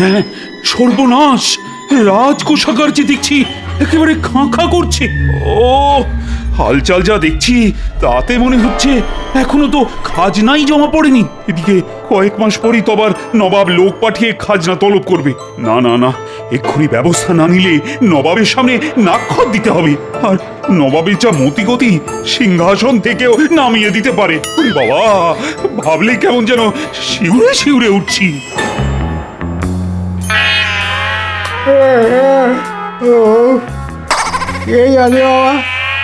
হ্যাঁ, সর্বনাশ! রাজকোষাগার যে দেখছি একেবারে খাঁ খাঁ করছে। ও, হালচাল যা দেখছি তাতে মনে হচ্ছে এখনো তো খাজনাই জমা পড়েনি। এদিকে কয়েক মাস পরই তো আবার নবাব লোক পাঠিয়ে খাজনা তলব করবে। না না না, এক্ষুনি ব্যবস্থা না নিলে নবাবের সামনে নাকখত দিতে হবে। আর নবাবের যা মতিগতি, সিংহাসন থেকেও নামিয়ে দিতে পারে। ওরে বাবা, ভাবলে কেমন যেন শিউরে শিউরে উঠছি। এই আরে বাবা,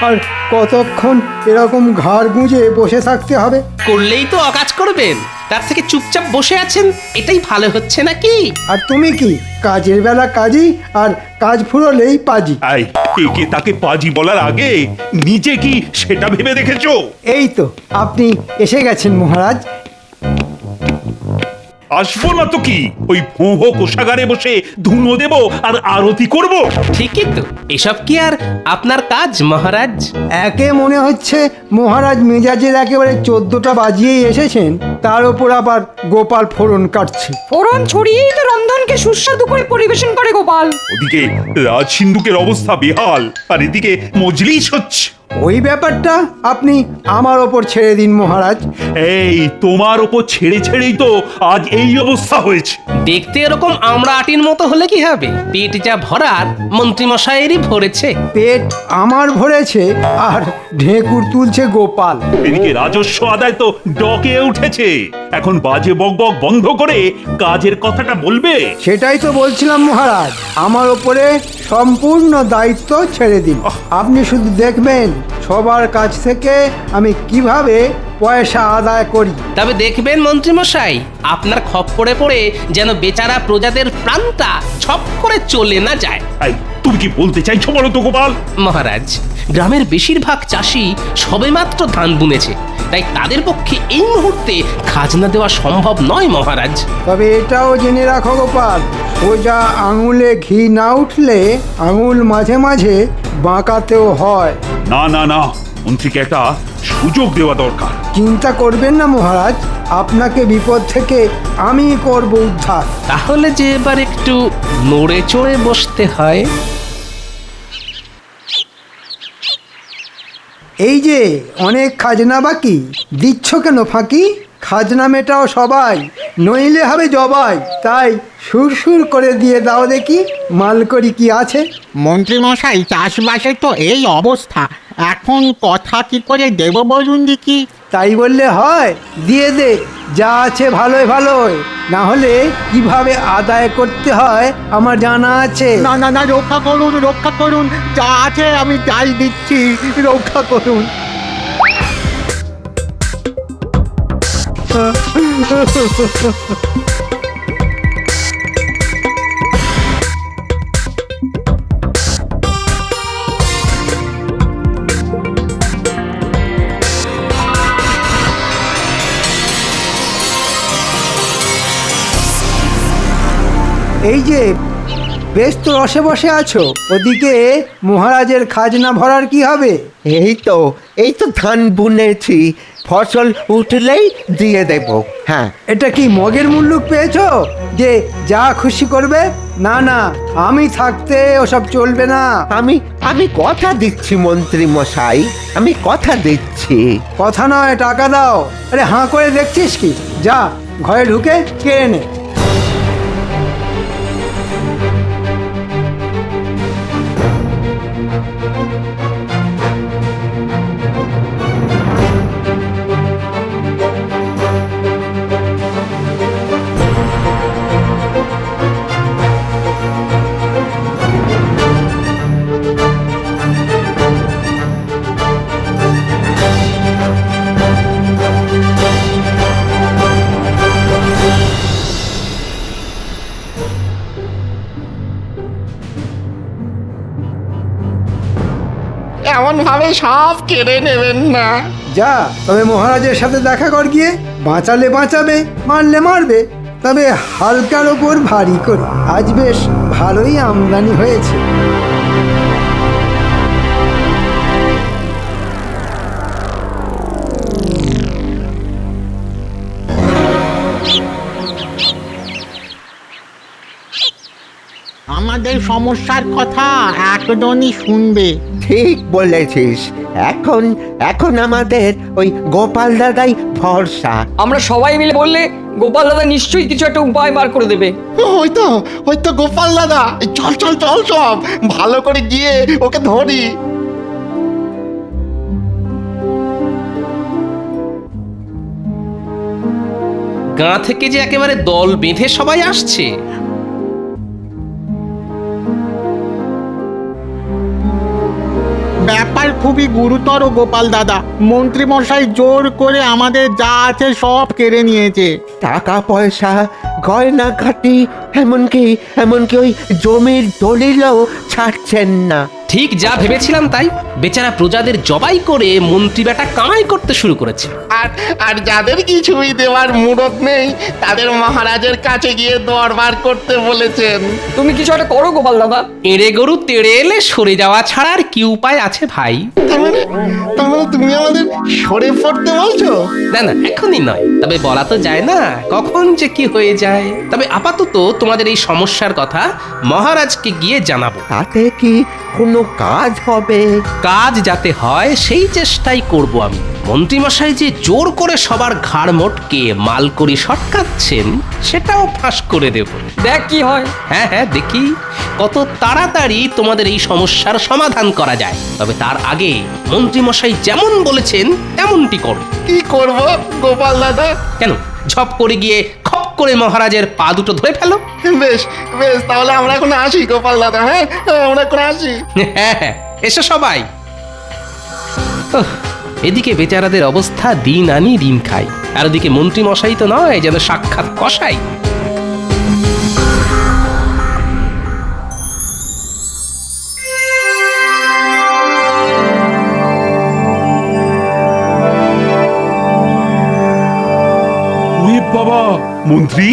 আর কতক্ষণ এরকম ঘাড় গুঁজে বসে থাকতে হবে? করলেই তো অকাজ করবেন, তার থেকে চুপচাপ বসে আছেন এটাই ভালো হচ্ছে নাকি? আর তুমি কি কাজের বেলা কাজই, আর কাজ ফুরলেই পাজি। আই, একে তাকে পাজি বলার আগে নিজে কি সেটা ভেবে দেখেছো? এই তো আপনি এসে গেছেন মহারাজ। আসবো না তো কি, ওই ভোঁ ভোঁ কোষাগারে বসে ধুনো দেব আর আরতি করব। ঠিকই তো, এসব কি আর আপনার কাজ মহারাজ? একে মনে হচ্ছে মহারাজ মেজাজের একেবারে 14টা বাজিয়েই এসেছেন, তার ওপর আবার গোপাল ফোড়ন কাটছে। ফোড়ন ছড়িয়েই তো রন্ধনকে সুস্বাদু করে পরিবেশন করে গোপাল। ওদিকে রাজ সিন্ধুকের অবস্থা বেহাল, আর এদিকে মজলিস হচ্ছে। ওই ব্যাপারটা আপনি আমার ওপর ছেড়ে দিন মহারাজ। এই তোমার ওপর ছেড়ে ছেড়েই তো আজ এই অবস্থা হয়েছে। দেখতে এরকম আমরা আটির মতো হলে কি হবে? পেট যা ভরার মন্ত্রীমশাইয়েরই ভরেছে। পেট আমার ভরেছে আর ঢেকুর তুলছে গোপাল। এদিকে রাজস্ব আদায় তো ডকে উঠেছে। এখন বাজে বকবক বন্ধ করে কাজের কথাটা বলবে। সেটাই তো বলছিলাম মহারাজ, আমার ওপরে সম্পূর্ণ দায়িত্ব ছেড়ে দিন। আপনি শুধু দেখবেন সবার কাছ থেকে আমি কিভাবে পয়সা আদায় করি। তবে দেখবেন মন্ত্রীমশাই, আপনার খপ্পরে পড়ে যেন বেচারা প্রজাদের প্রাণটা ছপ করে চলে না যায়। এই, তুমি কি বলতে চাইছো বলো তো গোপাল? মহারাজ, গ্রামের বেশিরভাগ চাষি সবেমাত্র ধান বুনেছে, তাই তাদের পক্ষে এই মুহূর্তে খাজনা দেওয়া সম্ভব নয় মহারাজ। তবে এটাও জেনে রাখো গোপাল, সোজা আঙুলে ঘি না উঠলে আঙুল মাঝে মাঝে বাঁকাতেও হয়। না না না, মন্ত্রীকে একটা সুযোগ দেওয়া দরকার। চিন্তা করবেন না মহারাজ, আপনাকে বিপদ থেকে আমি করব উদ্ধার। তাহলে যে এবার একটু নড়ে চড়ে বসতে হয়। এই যে অনেক খাজনা বাকি, দিচ্ছ কেন ফাঁকি? খাজনা মেটাও সবাই, নইলে হবে জবাই। তাই সুরসুর করে দিয়ে দাও দেখি মালকড়ি কি আছে। মন্ত্রীমশাই, চাষবাসের তো এই অবস্থা, এখন কথা কি করে দেব বলুন দেখি? তাই বললে হয়? দিয়ে দে, যা আছে ভালোই ভালোই, না হলে কিভাবে আদায় করতে হয় আমার জানা আছে। না না না, রক্ষা করুন, রক্ষা করুন, যা আছে আমি তাই দিচ্ছি, রক্ষা করুন। এই যে বেশ তো রসে বসে আছো, ওদিকে মহারাজের খাজনা ভরার কি হবে? এই তো ধান বুনেছি, ফসল উঠলেই দিয়ে দেব। হ্যাঁ, এটা কি মগের মুল্লুক পেয়েছো যে যা খুশি করবে? না না, আমি থাকতে ওসব চলবে না। আমি কথা দিচ্ছি মন্ত্রী মশাই, আমি কথা দিচ্ছি। কথা নয়, টাকা দাও। আরে হাঁ করে দেখছিস কি? যা ঘরে ঢুকে কেড়ে নে। এমন ভাবে সব কেড়ে নেবেন না। যা, তবে মহারাজের সাথে দেখা কর গিয়ে। বাঁচালে বাঁচাবে, মারলে মারবে, তবে হালকার ওপর ভারী করে। আজ বেশ ভালোই আমদানি হয়েছে। আমাদের সমস্যার কথা একজনই শুনবে। ঠিক বলেছিস। এখন এখন আমাদের ওই গোপাল দাদাই ভরসা। আমরা সবাই মিলে বললে গোপাল দাদা নিশ্চয়ই কিছু একটা উপায় বার করে দেবে। ওই তো গোপাল দাদা, চল চল চল সব ভালো করে গিয়ে ওকে ধরি। গাঁ থেকে যে একেবারে দল বেঁধে সবাই আসছে। ব্যাপার খুবই গুরুতর গোপাল দাদা। মন্ত্রী মশাই জোর করে আমাদের যা আছে সব কেড়ে নিয়েছে। টাকা পয়সা, গয়না ঘাটি, এমনকি এমনকি ওই জমির দলিলও ছাড়ছেন না। ঠিক যা ভেবেছিলাম তাই, বেচারা প্রজাদের জবাই করে মন্ত্রী বেটা কামাই করতে শুরু করেছে। আর যাদের কিছুই দেওয়ার মুরত নেই তাদের মহারাজের কাছে গিয়ে দরবার করতে বলেছেন। তুমি কিছু একটা করো গোপাল দাদা। এড়ে গরু তেড়ে এলে সরে যাওয়া ছাড়া আর কি উপায় আছে ভাই? তার মানে তুমি আমাদের সরে পড়তে বলছো? না না, এখনই নয়, তবে বলা তো যায় না কখন যে কি হয়ে যায়। তবে আপাতত তোমাদের এই সমস্যার কথা মহারাজকে গিয়ে জানাবো। তাতে কি কোনো কাজ হবে? কাজ যাতে হয় সেই চেষ্টাই করব আমি। মন্ত্রীমশাই যে জোর করে সবার ঘাড় মোটকে মালকড়ি সটকাচ্ছেন সেটাও ফাঁস করে দেব। দেখ কি হয়। হ্যাঁ হ্যাঁ, দেখি কত তাড়াতাড়ি তোমাদের এই সমস্যার সমাধান করা যায়। তবে তার আগে মন্ত্রীমশাই যেমন বলেছেন তেমনটি করো। কি করব গোপাল দাদা? কেন, ঝপ করে গিয়ে খপ করে মহারাজের পা দুটো ধরে ফেলো। বেশ বেশ, তাহলে আমরা এখন আসি গোপাল দাদা। হ্যাঁ, আমরা এখন আসি। হ্যাঁ হ্যাঁ, এসো সবাই। উফ, এদিকে বেচারাদের অবস্থা দিন আনি দিন খাই, আর ওদিকে মন্ত্রী মশাই তো নয় যেন সাক্ষাৎ কসাই। ওরে বাবা, মন্ত্রী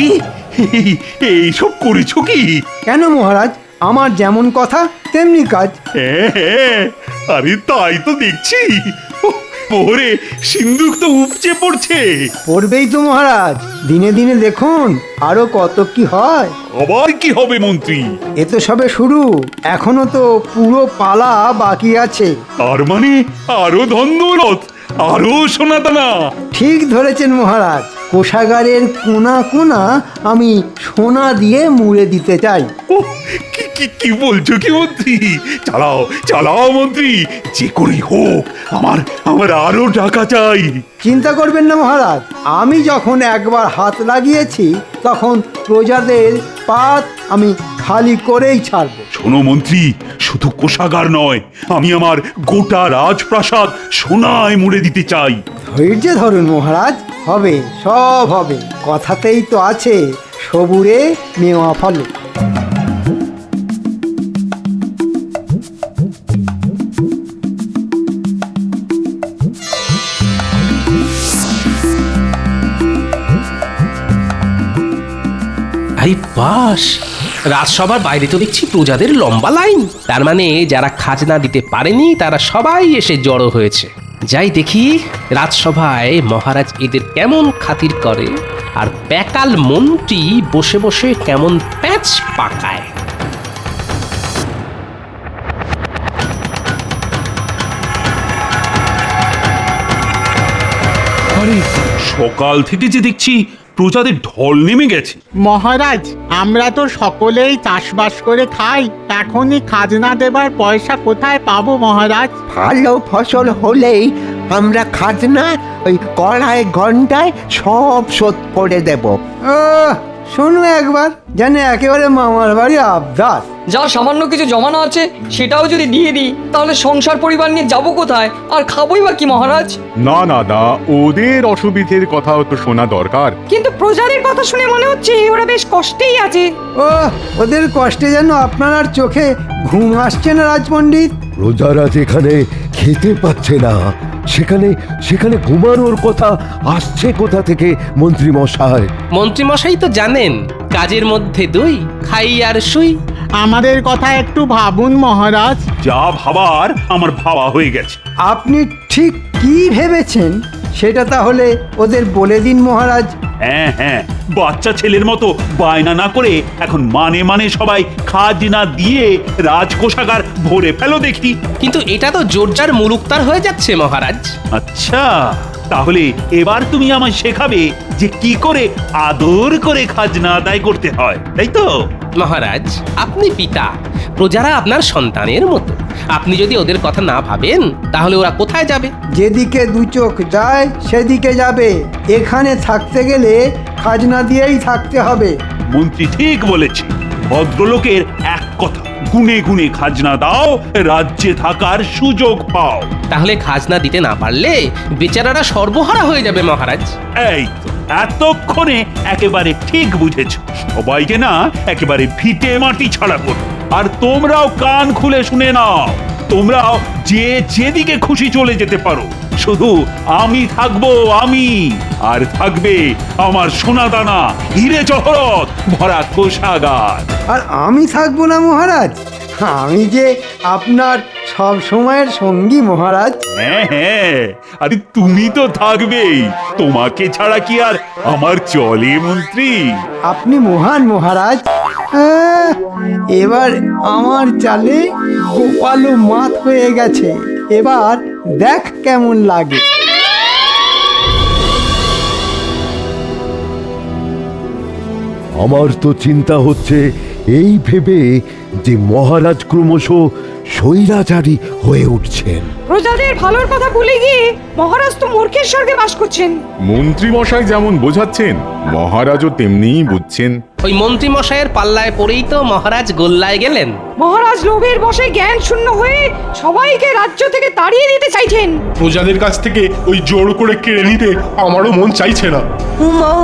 এইসব করেছো কি? কেন মহারাজ, আমার যেমন কথা তেমনি কাজ। হ্যাঁ, আরে তাই তো দেখছি। ওরে সিন্ধুক তো উপচে পড়ছে। পড়বেই তো মহারাজ, দিনে দিনে দেখুন আরো কত কি হয়। আবার কি হবে মন্ত্রী? এ তো সবে শুরু, এখনো তো পুরো পালা বাকি আছে। তার মানে আরো ধন্দরত, আরো সোনাদানা। ঠিক ধরেছেন মহারাজ, কোষাগারের কোনা কোনা আমি সোনা দিয়ে মুড়ে দিতে চাই। ওহ, কি কি কি বলছো কি মন্ত্রী? চালাও চালাও মন্ত্রী, যে করেই হোক আমার আমার আরো টাকা চাই। চিন্তা করবেন না মহারাজ, আমি যখন একবার হাত লাগিয়েছি তখন প্রজাদের পাত আমি খালি করেই ছাড়বো। শোনো মন্ত্রী, শুধু কোষাগার নয়, আমি আমার গোটা রাজপ্রাসাদ সোনায় মুড়ে দিতে চাই। ধৈর্য ধরুন মহারাজ, হবে সব হবে। কথাতেই তো আছে সবুরে মেওয়া ফলে। আরে বাস, রাজসভার বাইরে তো দেখছি প্রজাদের লম্বা লাইন। তার মানে যারা খাজনা দিতে পারেনি তারা সবাই এসে জড়ো হয়েছে। যাই দেখি রাজসভায় মহারাজ এদের কেমন খাতির করে, আর প্যাকাল মন্ত্রী বসে বসে কেমন প্যাচ পাকায়। আরে সকাল থেকে যে দেখছি প্রজাদের ঢল নেমে গেছে। মহারাজ, আমরা তো সকলেই চাষবাস করে খাই, এখনই খাজনা দেবার পয়সা কোথায় পাবো মহারাজ? ভালো ফসল হলেই আমরা খাজনা ওই কড়াই ঘন্টায় সব শোধ করে দেব। শোনো একবার, জানে একেবারে মামার বাড়ি আবদার। যা সামান্য কিছু জমানো আছে সেটাও যদি দিয়ে দিই তাহলে সংসার পরিবার নিয়ে যাবো কোথায়, আর খাবোই বা কি মহারাজ? না না দা, ওদের অসুবিধের কথাও তো শোনা দরকার। কিন্তু প্রজাদের কথা শুনে মনে হচ্ছে ওরা বেশ কষ্টেই আছে। ও, ওদের কষ্টে যেন আপনার আর চোখে ঘুম আসছে না রাজপণ্ডিত। প্রজারা যেখানে খেতে পাচ্ছে না সেখানে সেখানে ঘুমানোর কথা আসছে কোথা থেকে মন্ত্রী মশাই? মন্ত্রী মশাই তো জানেন, কাজের মধ্যে দুই, খাই আর শুই। আমাদের কথা একটু ভাবুন মহারাজ। যা ভাবার আমার ভাবা হয়ে গেছে। আপনি ঠিক কি ভেবেছেন সেটা তাহলে ওদের বলে দিন মহারাজ। হ্যাঁ হ্যাঁ, বাচ্চা ছেলের মতো বায়না না করে এখন মানে মানে সবাই খাজনা দিয়ে রাজকোষাগার ভরে ফেলো দেখি। কিন্তু এটা তো জোরজার মুলুকতার হয়ে যাচ্ছে মহারাজ। আচ্ছা, তাহলে এবার তুমি আমায় শেখাবে যে কি করে আদর করে খাজনা আদায় করতে হয়, তাই তো? মহারাজ, আপনি পিতা, প্রজারা আপনার সন্তানের মতো। আপনি যদি ওদের কথা না ভাবেন তাহলে ওরা কোথায় যাবে? যেদিকে দু চোখ যায় সেদিকে যাবে। এখানে থাকতে গেলে খাজনা দিয়েই থাকতে হবে। মন্ত্রী ঠিক বলেছে। ভদ্রলোকের এক কথা, গুনে গুনে খাজনা দাও, রাজ্যে থাকার সুযোগ পাও। তাহলে খাজনা দিতে না পারলে বেচারারা সর্বহারা হয়ে যাবে মহারাজ। এই তো এতক্ষণে একেবারে ঠিক বুঝেছ। সবাইকে না একেবারে ভিটে মাটি ছাড়া করো। আর তোমরাও কান খুলে শুনে নাও, তোমরাও যে যেদিকে খুশি চলে যেতে পারো, শুধু আমি থাকবো, আমি আর থাকবে আমার সোনাদানা হিরে জহরত ভরা কোষাগার। আর আমি থাকবো না মহারাজ? আমি যে আপনার সব সময়ের সঙ্গী মহারাজ। হ্যাঁ হ্যাঁ, আরে তুমি তো থাকবেই, তোমাকে ছাড়া কি আর আমার চলে মন্ত্রী? আপনি মহান মহারাজ। এবার আমার চালে গোপালও মাত হয়ে গেছে। এবার দেখ কেমন লাগে। আমার তো চিন্তা হচ্ছে এই ভেবে যে মহারাজ ক্রমশ স্বৈরাচারী হয়ে উঠছেন। প্রজাদের ভালোর কথা ভুলে গিয়ে মহারাজ তো মূর্খের স্বর্গে বাস করছেন। মন্ত্রী মশাই যেমন বোঝাচ্ছেন মহারাজও তেমনিই বুঝছেন। ওই মন্ত্রী মশাইয়ের পাল্লায় পড়েই তো মহারাজ গোল্লায় গেলেন। মহারাজ লোভের বশে জ্ঞান শূন্য হয়ে সবাইকে রাজ্য থেকে তাড়িয়ে দিতে চাইছেন। প্রজাদের কাছ থেকে ওই জোর করে কেড়ে নিতে আমারও মন চাইছে না। মা,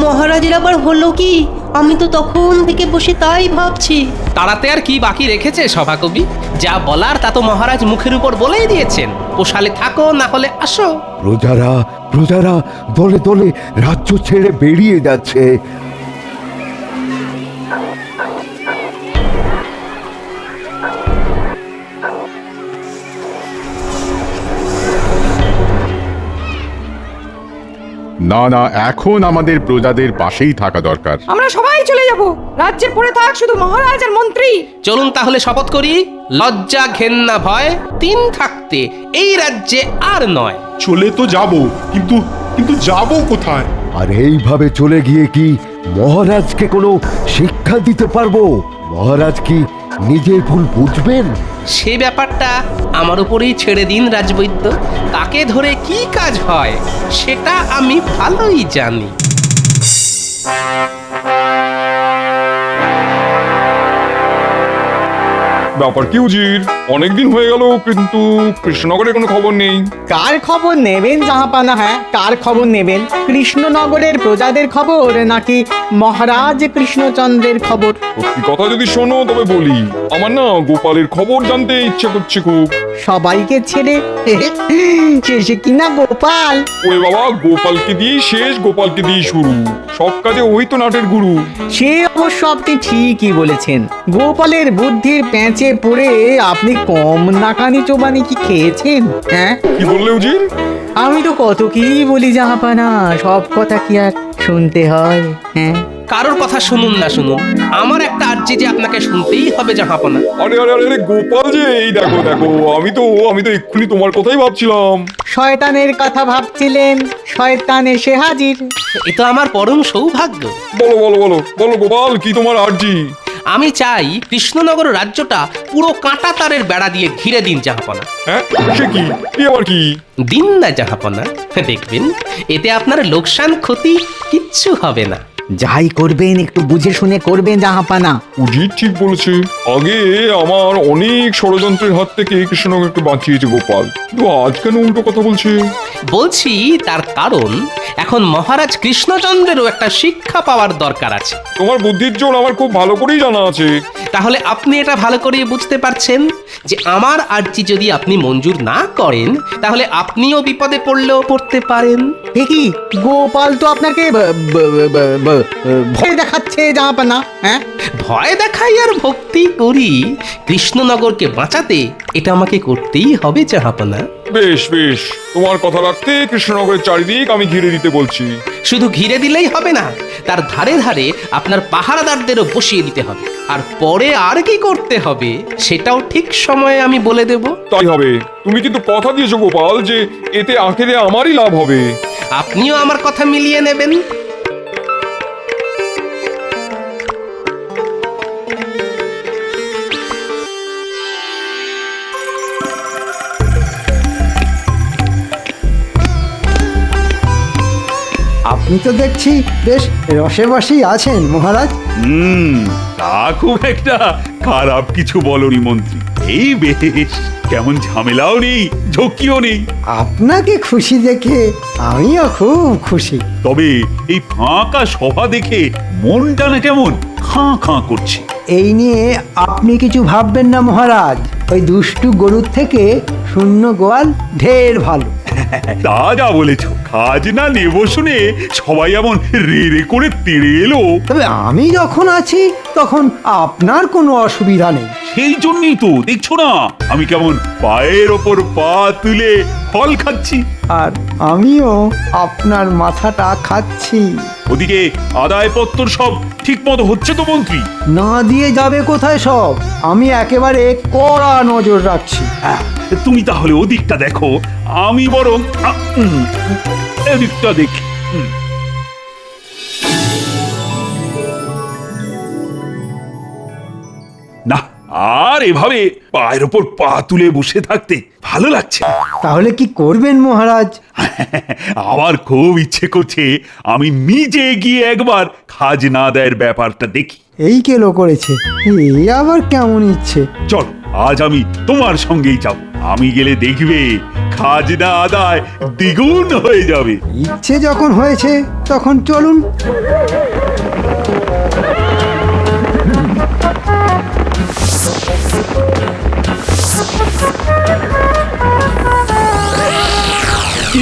মহারাজের আবার হলো কি? আমি তো তখন থেকে বসে তাই ভাবছি। তাড়াতে আর কি বাকি রেখেছে সভাকবি? যা বলার তা তো মহারাজ মুখের উপর বলেই দিয়েছেন। পোষালে থাকো, না হলে আসো। প্রজারা দলে দলে রাজ্য ছেড়ে বেরিয়ে যাচ্ছে। না না, এখন আমাদের প্রজাদের পাশেই থাকা দরকার। আমরা সবাই চলে যাব। রাজ্যে পড়ে থাক শুধু মহারাজ আর মন্ত্রী। চলুন তাহলে শপথ করি, লজ্জা ঘেন্না ভয় তিন থাকতে এই রাজ্যে আর নয়। চলে তো যাব, কিন্তু কিন্তু যাব কোথায়? আর এইভাবে চলে গিয়ে কি মহারাজকে কোনো শিক্ষা দিতে পারবো? মহারাজ কি নিজের ভুল বুঝবেন? সে ব্যাপারটা আমার উপরেই ছেড়ে দিন রাজবৈদ্য। তাকে ধরে কি কাজ হয় সেটা আমি ভালোই জানি। ব্যাপার কি উজির, অনেকদিন হয়ে গেল কিন্তু কৃষ্ণনগরের কোনো খবর নেই। কার খবর নেবেন জাহাপানা? হ্যাঁ, কার খবর নেবেন? কৃষ্ণনগরের প্রজাদের খবর নাকি মহারাজ কৃষ্ণচন্দ্রের খবর? সত্যি কথা যদি শোনো তবে বলি, আমার না গোপালের খবর জানতে ইচ্ছে করছে খুব। সবাইকে ছেড়ে শেষে কিনা গোপাল? ওরে বাবা, গোপালকে দিয়েই শেষ, গোপালকে দিয়েই শুরু। সব কাজে ওই তো নাটের গুরু। সে অবশ্য আপনি ঠিকই বলেছেন। গোপালের বুদ্ধির প্যাঁচে পড়ে আপনি কম নাকানি চোবানি কি খেয়েছেন? হ্যাঁ, কি বললে উজির? আমি তো কত কি বলি জাহাপানা, সব কথা কি আর শুনতে হয়? হ্যাঁ, কারোর কথা শুনুন না শুনুন, আমার একটা আর্জি যে আপনাকে শুনতেই হবে জাহাপনা। আরে আরে আরে, গোপাল যে এই দেখো দেখো, আমি তো এক্ষুনি তোমার কথাই ভাবছিলাম। শয়তানের কথা ভাবছিলেন, শয়তান এসে হাজির। এ তো আমার পরম সৌভাগ্য। বলো বলো বলো বলো গোপাল, কি তোমার আর্জি? আমি চাই কৃষ্ণনগর রাজ্যটা পুরো কাঁটা তারের বেড়া দিয়ে ঘিরে দিন জাহাপনা। হ্যাঁ, সে কি? এ আবার কি? দিন না জাহাপনা, দেখবেন এতে আপনার লোকসান ক্ষতি কিচ্ছু হবে না। যাই করবেন একটু বুঝে শুনে করবেন জাহাপানা। উজির ঠিক বলেছে। আগে আমার অনেক ষড়যন্ত্রের হাত থেকে কৃষ্ণনগরকে বাঁচিয়েছে গোপাল, কিন্তু আজ কেন উল্টো কথা বলছে? বলছি তার কারণ এখন মহারাজ কৃষ্ণচন্দ্রেরও একটা শিক্ষা পাওয়ার দরকার আছে। তোমার বুদ্ধির জোর আমার খুব ভালো করেই জানা আছে। তাহলে আপনি এটা ভালো করেই বুঝতে পারছেন যে আমার আর্জি যদি আপনি মঞ্জুর না করেন তাহলে আপনিও বিপদে পড়লেও পড়তে পারেন। কি গোপাল তো আপনাকে ভয় দেখাচ্ছে জাহাপানা? হ্যাঁ, ভয় দেখাই আর ভক্তি করি, কৃষ্ণনগরকে বাঁচাতে এটা আমাকে করতেই হবে জাহাপনা। বেশ বেশ, তোমার কথা রাখতে কৃষ্ণনগরের চারিদিক আমি ঘিরে দিতে বলছি। শুধু ঘিরে দিলেই হবে না, তার ধারে ধারে আপনার পাহারাদারদেরও বসিয়ে দিতে হবে। আর পরে আর কি করতে হবে সেটাও ঠিক সময়ে আমি বলে দেব। তাই হবে। তুমি কিন্তু কথা দিয়েছো গোপাল যে এতে আখেরে আমারই লাভ হবে। আপনিও আমার কথা মিলিয়ে নেবেন। আপনি তো দেখছি বেশ রসে বসেই আছেন মহারাজ। তা খুব একটা খারাপ কিছু বলনি মন্ত্রী। এই বেশ, কেমন ঝামেলাও নেই, ঝক্কিও নেই। আপনাকে খুশি দেখে আমিও খুব খুশি। তবে এই ফাঁকা সভা দেখে মনটা না কেমন খাঁ খাঁ করছে। এই নিয়ে আপনি কিছু ভাববেন না মহারাজ। ওই দুষ্টু গরুর থেকে শূন্য গোয়াল ঢের ভালো। তা যা বলেছ, খাজনা নেব শুনে সবাই এমন রে রে করে তেড়ে এলো। তবে আমি যখন আছি তখন আপনার কোনো অসুবিধা নেই। সেই জন্যই তো দেখছো না আমি কেমন পায়ের ওপর পা তুলে ফল খাচ্ছি। আর আমিও আপনার মাথাটা খাচ্ছি। ওদিকে আদায়পত্র সব ঠিক মতো হচ্ছে তো মন্ত্রী? না দিয়ে যাবে কোথায় সব? আমি একেবারে কড়া নজর রাখছি। তুমি তাহলে ওদিকটা দেখো, আমি বরং এদিকটা দেখি। না, আর এভাবে পায়ের ওপর পা তুলে বসে থাকতে ভালো লাগছে। তাহলে কি করবেন মহারাজ? আমার খুব ইচ্ছে করছে আমি নিজে গিয়ে একবার খাজনা আদায়ের ব্যাপারটা দেখি। এই কেলো করেছে, এই আবার কেমন ইচ্ছে? চল, আজ আমি তোমার সঙ্গেই যাব। আমি গেলে দেখবে খাজনা আদায় দ্বিগুণ হয়ে যাবে। ইচ্ছে যখন হয়েছে তখন চলুন।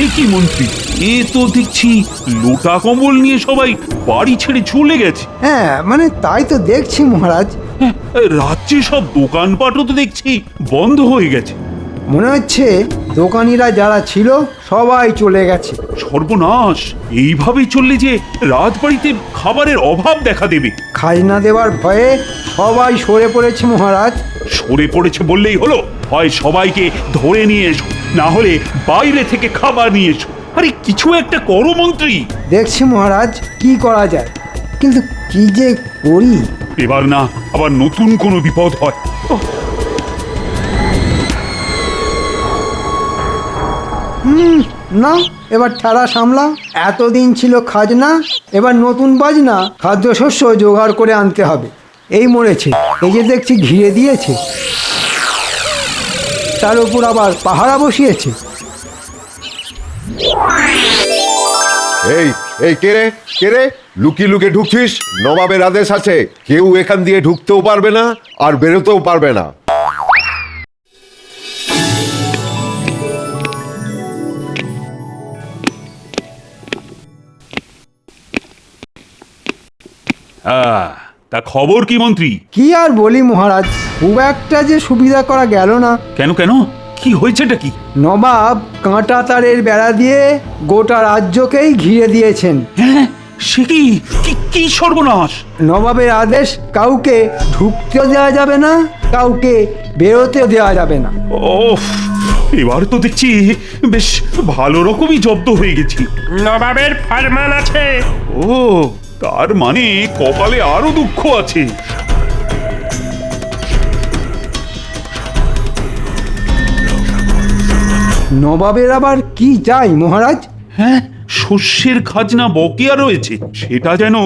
এ কি মন্ত্রী, এ তো দেখছি লোটা কম্বল নিয়ে সবাই বাড়ি ছেড়ে চলে গেছে। হ্যাঁ, মানে তাই তো দেখছি মহারাজ। রাজ্যে সব দোকানপাটও তো দেখছি বন্ধ হয়ে গেছে। মনে হচ্ছে দোকানিরা যারা ছিল সবাই চলে গেছে। সর্বনাশ, এইভাবে চললে যে রাজবাড়িতে খাবারের অভাব দেখা দেবে। খাজনা দেওয়ার ভয়ে সবাই সরে পড়েছে মহারাজ। সরে পড়েছে বললেই হলো? হয় সবাইকে ধরে নিয়ে এসো, না হলে বাইরে থেকে খাবার নিয়ে এসো। আরে কিছু একটা করো মন্ত্রী। দেখছি মহারাজ কি করা যায়, কিন্তু কি যে করি। এবার না আবার নতুন কোনো বিপদ হয়। না, এবার ঠেলা সামলা। এতদিন ছিল খাজনা, এবার নতুন বাজনা খাদ্যশস্য জোগাড় করে আনতে হবে। এই মরেছে, এই যে দেখছি ঘিরে দিয়েছে, তার উপর আবার পাহারা বসিয়েছে। এই এই কে রে, কে রে? লুকিয়ে লুকিয়ে ঢুকছিস? নবাবের আদেশ আছে, কেউ এখান দিয়ে ঢুকতেও পারবে না আর বেরোতেও পারবে না। তা খবর কি মন্ত্রী? কি আর বলি মহারাজ, খুব একটা যে সুবিধা করা গেল না। কেন কেন, কি হয়েছেটা কি? নবাব কাঁটা তারের বেড়া দিয়ে গোটা রাজ্যকেই ঘিরে দিয়েছেন। হ্যাঁ, সে কি কি সর্বনাশ! নবাবের আদেশ, কাউকে ঢুকতেও দেওয়া যাবে না, কাউকে বেরোতেও দেওয়া যাবে না। ওফ, এবার তো দেখছি বেশ ভালো রকমই জব্দ হয়ে গেছি। নবাবের ফরমান আছে। ও, তার মানে কপালে আরো দুঃখ আছে। নবাবের আবার কি চাই মহারাজ? হ্যাঁ, শস্যের খাজনা বকেয়া রয়েছে, সেটা যেন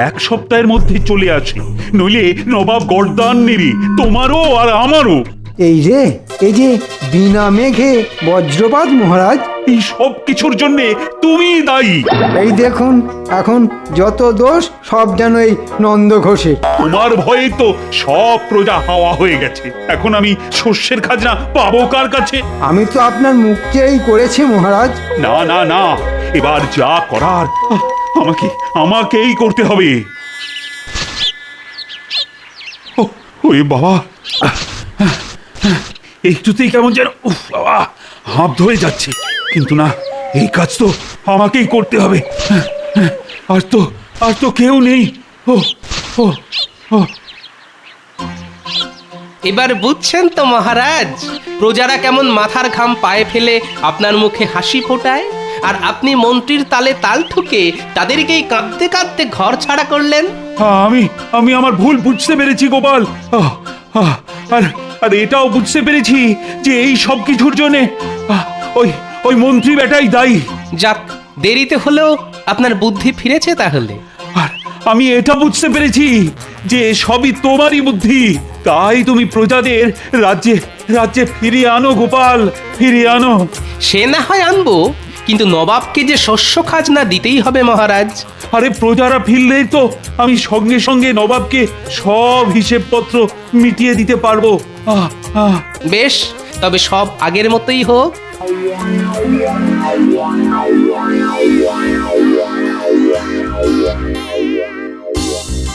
1 সপ্তাহের মধ্যে চলে আসে, নইলে নবাব গর্দান নেবে, তোমারও আর আমারও। এই যে বিনা মেঘে বজ্রপাত মহারাজ। এই সব কিছুর জন্যে তুমি দায়ী। এই দেখুন, এখন যত দোষ সব যেন এই নন্দ ঘোষের। তোমার ভয়ে তো সব প্রজা হাওয়া হয়ে গেছে। এখন আমি শস্যের খাজনা পাবো কার কাছে? আমি তো আপনার মুখ চেয়েই করেছি মহারাজ। না না না, এবার যা করার আমাকেই করতে হবে। ওরে বাবা, একটুতেই কেমন যেন, উফ বাবা, হাঁপ ধরে যাচ্ছে, কিন্তু না, এই কাজ তো আমাকেই করতে হবে। আর তো কেউ নেই। ও ও ও এবার বুঝছেন তো মহারাজ, প্রজারা কেমন মাথার ঘাম পায়ে ফেলে আপনার মুখে হাসি ফোটায়, আর আপনি মন্ত্রীর তালে তাল ঠুকে তাদেরকেই কাঁদতে কাঁদতে ঘর ছাড়া করলেন। আমি আমার ভুল বুঝতে পেরেছি গোপাল। আর এটাও বুঝতে পেরেছি যে এই সব কিছুর জন্যে ওই মন্ত্রী বেটাই দায়ী। যাক, দেরিতে হলেও আপনার বুদ্ধি ফিরেছে তাহলে। আর আমি এটা বুঝতে পেরেছি যে সবই তোমারই বুদ্ধি, তাই তুমি প্রজাদের রাজ্যে ফিরিয়ে আনো গোপাল, ফিরিয়ে আনো। সে না হয় আনবো, কিন্তু নবাবকে যে শস্য খাজনা দিতেই হবে মহারাজ। আরে প্রজারা ফিরলেই তো আমি সঙ্গে সঙ্গে নবাবকে সব হিসেবপত্র মিটিয়ে দিতে পারবো। বেশ, তবে সব আগের মতোই হোক।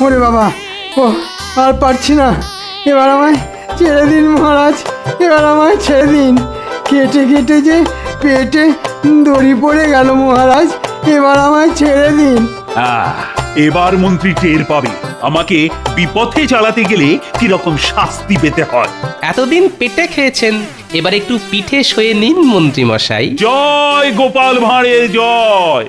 ওরে বাবা, ও আর পারছি না, এবার আমায় ছেড়ে দিন মহারাজ, এবার আমায় ছেড়ে দিন। কেটে কেটে যে পেটে দড়ি পড়ে গেল মহারাজ, এবার আমায় ছেড়ে দিন। এবার মন্ত্রী টের পাবে আমাকে বিপথে চালাতে গেলে কিরকম শাস্তি পেতে হয়। এতদিন পেটে খেয়েছেন, এবার একটু পিঠে শুয়ে নিন মন্ত্রী মশাই। জয় গোপাল ভাঁড়ের জয়।